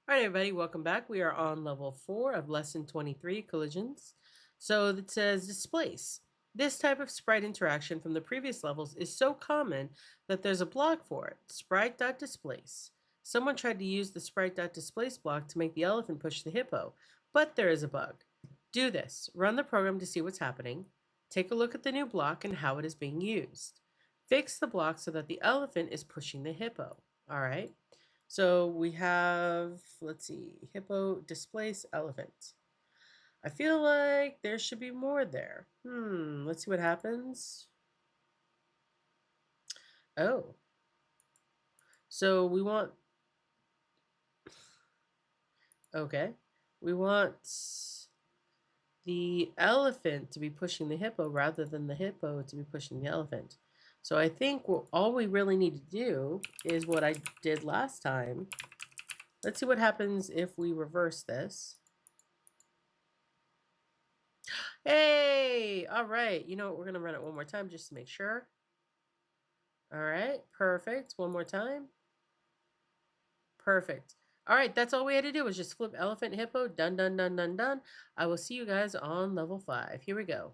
All right, everybody, welcome back. We are on level 4 of lesson 23, collisions. So it says displace. This type of sprite interaction from the previous levels is so common that there's a block for it, sprite.displace. Someone tried to use the sprite.displace block to make the elephant push the hippo, but there is a bug. Do this. Run the program to see what's happening. Take a look at the new block and how it is being used. Fix the block so that the elephant is pushing the hippo. All right. So we have, let's see, hippo displace elephant. I feel like there should be more there. Let's see what happens. Oh, so we want, okay, we want the elephant to be pushing the hippo rather than the hippo to be pushing the elephant. So I think all we really need to do is what I did last time. Let's see what happens if we reverse this. Hey, all right. You know what? We're going to run it one more time just to make sure. All right, perfect. One more time. Perfect. All right, that's all we had to do was just flip elephant, hippo, done, done, done, done, done. I will see you guys on level 5. Here we go.